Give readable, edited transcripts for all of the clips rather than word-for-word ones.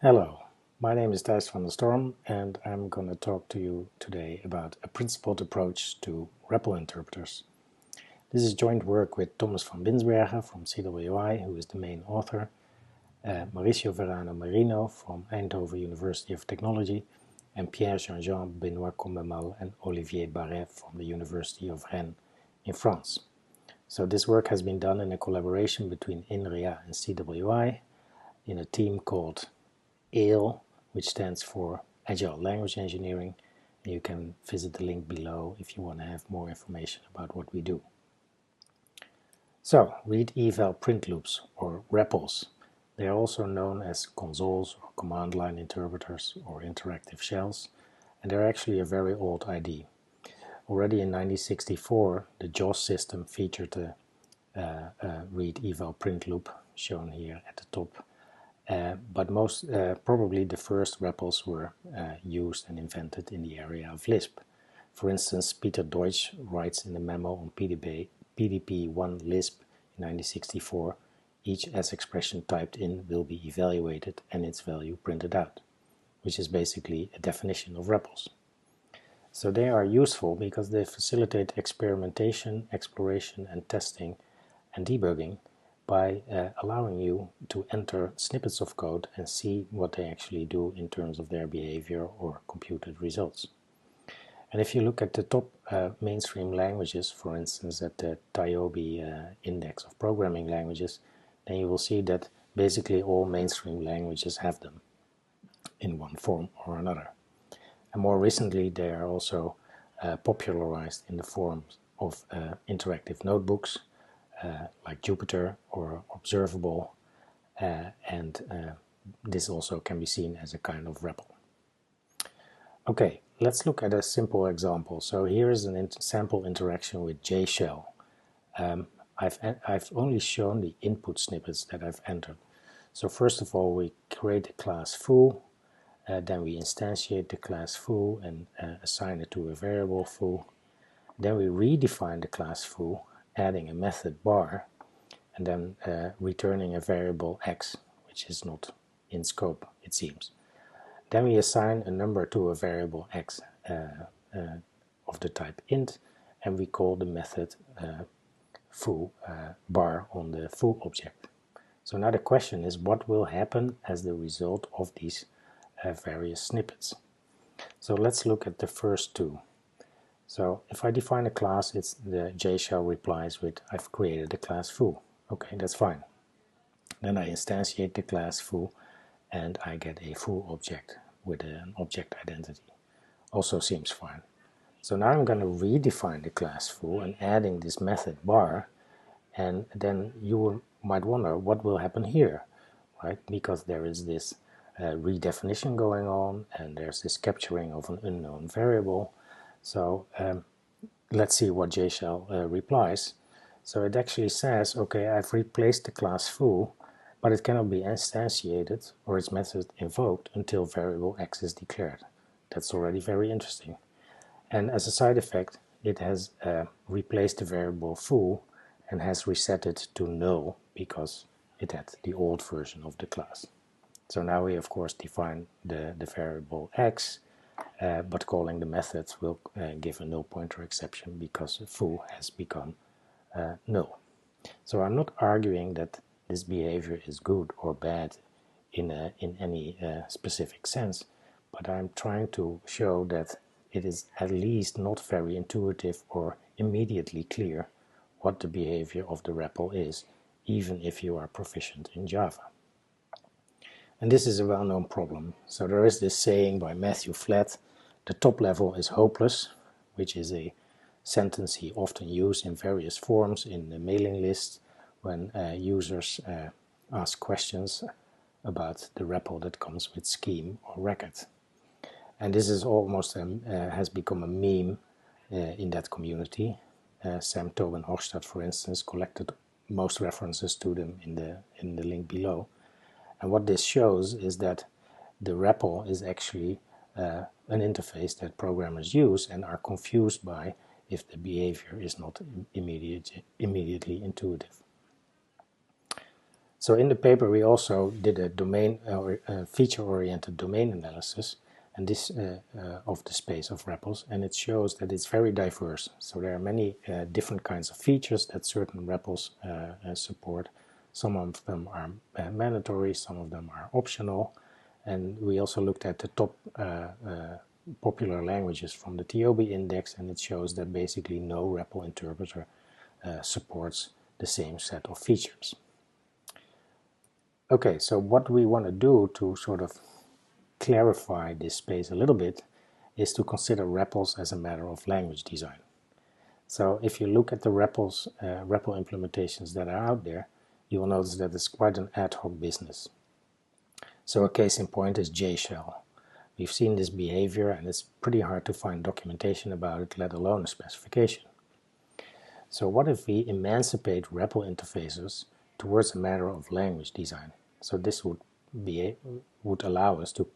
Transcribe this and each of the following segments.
Hello, my name is Tijs van der Storm and I'm going to talk to you today about a principled approach to REPL interpreters. This is joint work with Thomas van Binsbergen from CWI, who is the main author, Mauricio Verano Merino from Eindhoven University of Technology, and Pierre, Jeanjean, Benoit, Combemale and Olivier Barais from the University of Rennes in France. So this work has been done in a collaboration between INRIA and CWI in a team called ALE, which stands for Agile Language Engineering. And you can visit the link below if you want to have more information about what we do. So, read eval print loops, or REPLs. They are also known as consoles or command line interpreters or interactive shells, and they're actually a very old idea. Already in 1964, the JAWS system featured a read eval print loop, shown here at the top. But most probably the first REPLs were used and invented in the area of Lisp. For instance, Peter Deutsch writes in the memo on PDP-1 Lisp in 1964, each S expression typed in will be evaluated and its value printed out, which is basically a definition of REPLs. So they are useful because they facilitate experimentation, exploration and testing and debugging by allowing you to enter snippets of code and see what they actually do in terms of their behavior or computed results. And if you look at the top mainstream languages, for instance at the TIOBE index of programming languages, then you will see that basically all mainstream languages have them in one form or another. And more recently they are also popularized in the forms of interactive notebooks, like Jupyter or Observable, and this also can be seen as a kind of REPL. Okay, let's look at a simple example. So here is an sample interaction with JShell. I've only shown the input snippets that I've entered. So first of all, we create a class foo, then we instantiate the class foo and assign it to a variable foo. Then we redefine the class foo, adding a method bar, and then returning a variable x, which is not in scope, it seems. Then we assign a number to a variable x of the type int, and we call the method foo bar on the foo object. So now the question is, what will happen as the result of these various snippets? So let's look at the first two. So if I define a class, it's the JShell replies with I've created a class foo. Okay, that's fine. Then I instantiate the class foo and I get a foo object with an object identity. Also seems fine. So now I'm going to redefine the class foo and adding this method bar, and then you might wonder what will happen here, right? Because there is this redefinition going on and there's this capturing of an unknown variable. So let's see what JShell replies. So it actually says, okay, I've replaced the class foo, but it cannot be instantiated or its method invoked until variable x is declared. That's already very interesting. And as a side effect, it has replaced the variable foo and has reset it to null because it had the old version of the class. So now we of course define the variable x, but calling the methods will give a null pointer exception because foo has become null. So I'm not arguing that this behavior is good or bad in any specific sense, but I'm trying to show that it is at least not very intuitive or immediately clear what the behavior of the REPL is, even if you are proficient in Java. And this is a well-known problem. So there is this saying by Matthew Flatt, the top level is hopeless, which is a sentence he often used in various forms in the mailing list when users ask questions about the REPL that comes with scheme or record. And this is almost has become a meme in that community. Sam Tobin Hochstadt, for instance, collected most references to them in the link below. And what this shows is that the REPL is actually an interface that programmers use and are confused by if the behavior is not immediately intuitive. So in the paper we also did a domain or feature-oriented domain analysis and this of the space of REPLs, and it shows that it's very diverse. So there are many different kinds of features that certain REPLs support. Some of them are mandatory, some of them are optional, and we also looked at the top popular languages from the TOB index, and it shows that basically no REPL interpreter supports the same set of features. Okay, so what we want to do to sort of clarify this space a little bit is to consider REPLs as a matter of language design. So if you look at the REPL implementations that are out there, you will notice that it's quite an ad hoc business. So a case in point is JShell. We've seen this behavior and it's pretty hard to find documentation about it, let alone a specification. So what if we emancipate REPL interfaces towards a matter of language design? So this would allow us to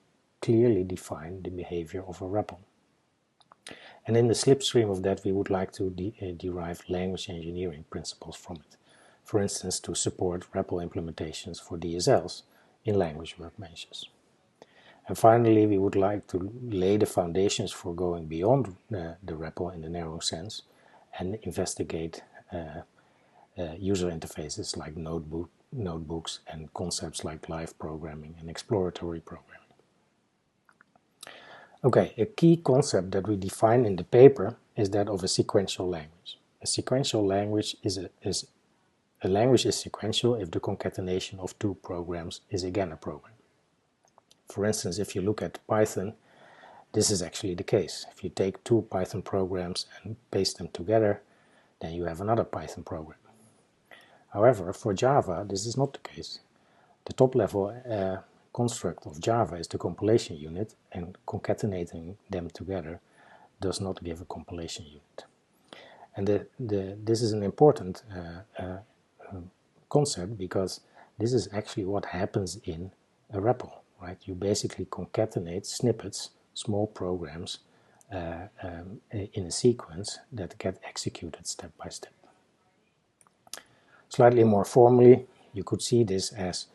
clearly define the behavior of a REPL. And in the slipstream of that we would like to derive language engineering principles from it. For instance, to support REPL implementations for DSLs in language workbenches. And finally, we would like to lay the foundations for going beyond the REPL in the narrow sense and investigate user interfaces like notebooks and concepts like live programming and exploratory programming. Okay, a key concept that we define in the paper is that of a sequential language. A sequential language a language is sequential if the concatenation of two programs is again a program. For instance, if you look at Python, this is actually the case. If you take two Python programs and paste them together, then you have another Python program. However, for Java, this is not the case. The top-level construct of Java is the compilation unit, and concatenating them together does not give a compilation unit. And this is an important concept because this is actually what happens in a REPL, right? You basically concatenate snippets, small programs, in a sequence that get executed step by step. Slightly more formally, you could see this as,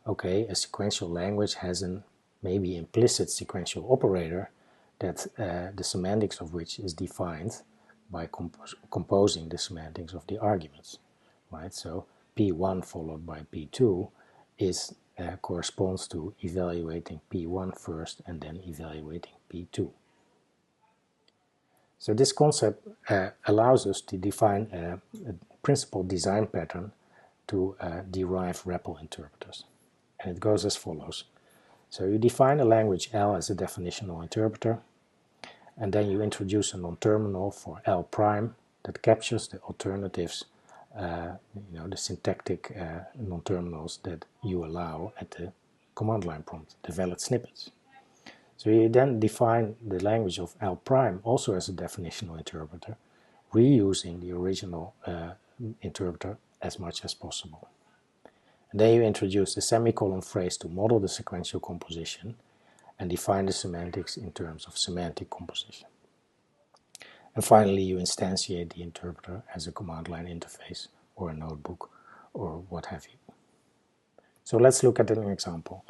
okay, a sequential language has an maybe implicit sequential operator that the semantics of which is defined by composing the semantics of the arguments, right? So P1 followed by P2 is corresponds to evaluating P1 first and then evaluating P2. So this concept allows us to define a principal design pattern to derive REPL interpreters. And it goes as follows. So you define a language L as a definitional interpreter, and then you introduce a non-terminal for L prime that captures the alternatives, the syntactic non-terminals that you allow at the command line prompt, the valid snippets. So you then define the language of L prime also as a definitional interpreter, reusing the original interpreter as much as possible. And then you introduce the semicolon phrase to model the sequential composition and define the semantics in terms of semantic composition. And finally, you instantiate the interpreter as a command line interface or a notebook or what have you. So let's look at an example.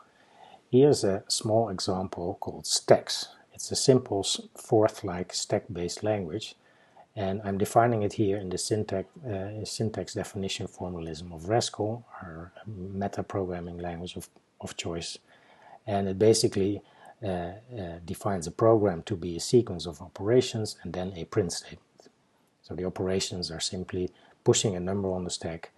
Here's a small example called stacks. It's a simple Forth-like stack-based language, and I'm defining it here in the syntax definition formalism of Rascal, our meta-programming language of choice. And it basically defines a program to be a sequence of operations and then a print statement. So the operations are simply pushing a number on the stack,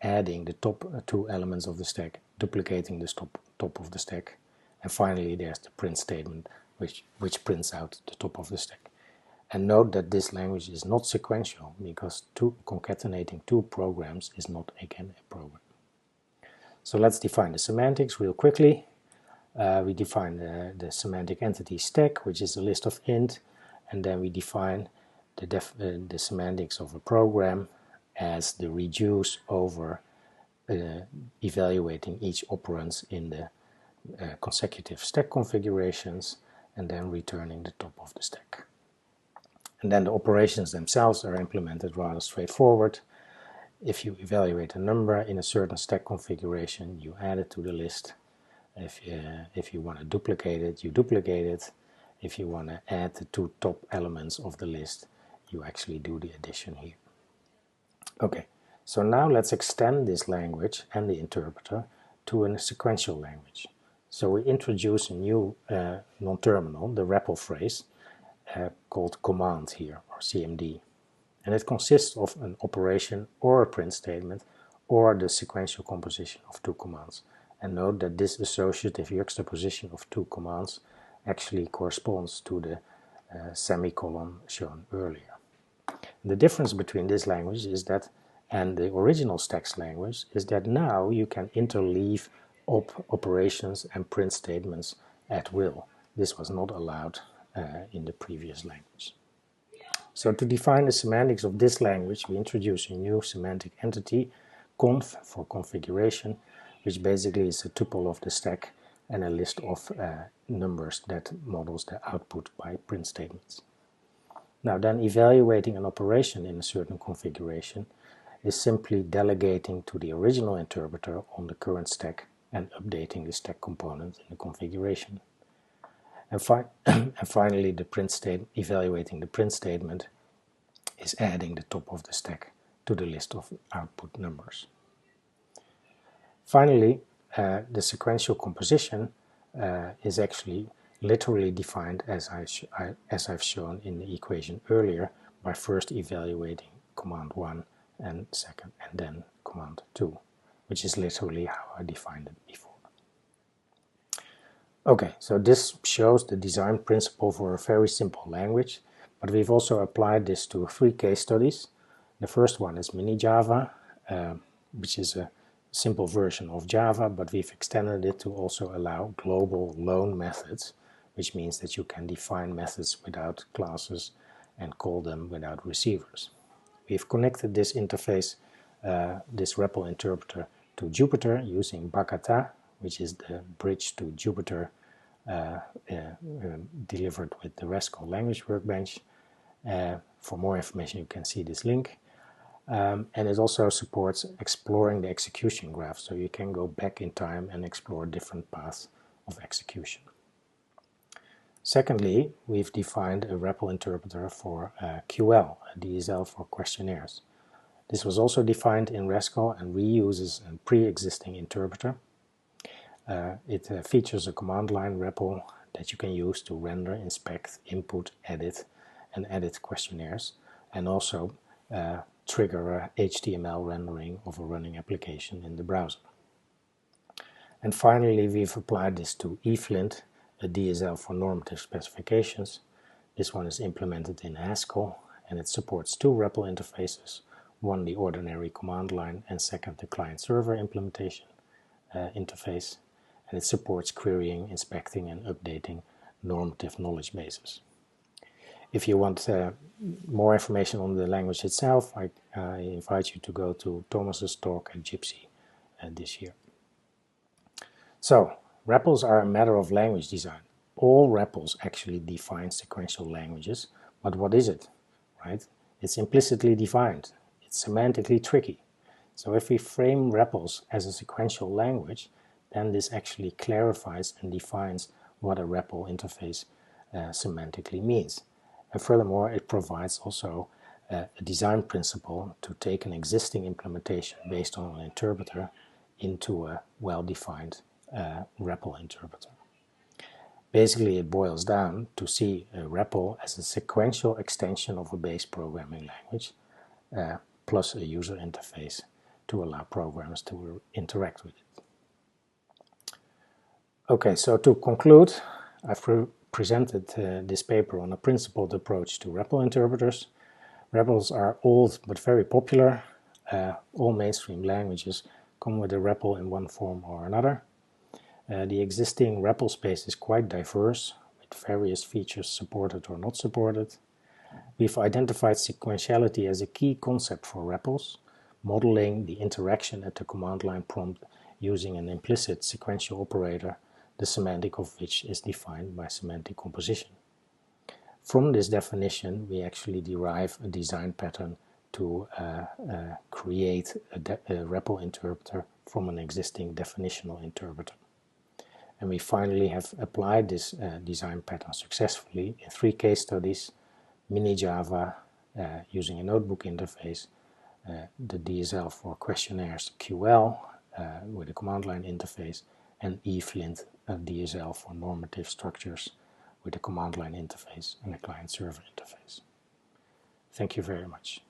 adding the top two elements of the stack, duplicating the top of the stack, and finally there's the print statement which prints out the top of the stack. And note that this language is not sequential because concatenating two programs is not again a program. So let's define the semantics real quickly. We define the semantic entity stack, which is a list of int, and then we define the semantics of a program as the reduce over evaluating each operand in the consecutive stack configurations and then returning the top of the stack. And then the operations themselves are implemented rather straightforward. If you evaluate a number in a certain stack configuration, you add it to the list. If you want to duplicate it, you duplicate it. If you want to add the two top elements of the list, you actually do the addition here. Okay, so now let's extend this language and the interpreter to a sequential language. So we introduce a new non-terminal, the REPL phrase, called command here, or CMD. And it consists of an operation or a print statement or the sequential composition of two commands. And note that this associative juxtaposition of two commands actually corresponds to the semicolon shown earlier. The difference between this language is that, and the original stacks language, is that now you can interleave operations and print statements at will. This was not allowed in the previous language. So to define the semantics of this language, we introduce a new semantic entity, conf for configuration, which basically is a tuple of the stack and a list of numbers that models the output by print statements. Now then, evaluating an operation in a certain configuration is simply delegating to the original interpreter on the current stack and updating the stack component in the configuration. And finally, the evaluating the print statement is adding the top of the stack to the list of output numbers. Finally, the sequential composition is actually literally defined as I've shown in the equation earlier, by first evaluating command 1 and second, and then command 2, which is literally how I defined it before. Okay, so this shows the design principle for a very simple language, but we've also applied this to 3 case studies. The first one is MiniJava, which is a simple version of Java, but we've extended it to also allow global loan methods, which means that you can define methods without classes and call them without receivers. We've connected this interface, this REPL interpreter, to Jupyter using Bakata, which is the bridge to Jupyter delivered with the RESCO language workbench. For more information, you can see this link. And it also supports exploring the execution graph, so you can go back in time and explore different paths of execution. Secondly, we've defined a REPL interpreter for QL, a DSL for questionnaires. This was also defined in RESCO and reuses a pre-existing interpreter. It features a command line REPL that you can use to render, inspect, input, edit, and edit questionnaires, and also trigger a HTML rendering of a running application in the browser. And finally, we've applied this to eFlint, a DSL for normative specifications. This one is implemented in Haskell, and it supports 2 REPL interfaces, one the ordinary command line, and second the client-server implementation interface, and it supports querying, inspecting, and updating normative knowledge bases. If you want more information on the language itself, I invite you to go to Thomas's talk at Gypsy this year. So, REPLs are a matter of language design. All REPLs actually define sequential languages, but what is it, right? It's implicitly defined. It's semantically tricky. So if we frame REPLs as a sequential language, then this actually clarifies and defines what a REPL interface semantically means. And furthermore, it provides also a design principle to take an existing implementation based on an interpreter into a well-defined REPL interpreter. Basically, it boils down to see a REPL as a sequential extension of a base programming language plus a user interface to allow programmers to interact with it. Okay, so to conclude, I've presented this paper on a principled approach to REPL interpreters. REPLs are old but very popular. All mainstream languages come with a REPL in one form or another. The existing REPL space is quite diverse, with various features supported or not supported. We've identified sequentiality as a key concept for REPLs, modeling the interaction at the command line prompt using an implicit sequential operator, the semantic of which is defined by semantic composition. From this definition, we actually derive a design pattern to create a REPL interpreter from an existing definitional interpreter. And we finally have applied this design pattern successfully in 3 case studies: MiniJava using a notebook interface, the DSL for questionnaires QL with a command line interface, and eFlint, a DSL for normative structures with a command line interface and a client server interface. Thank you very much.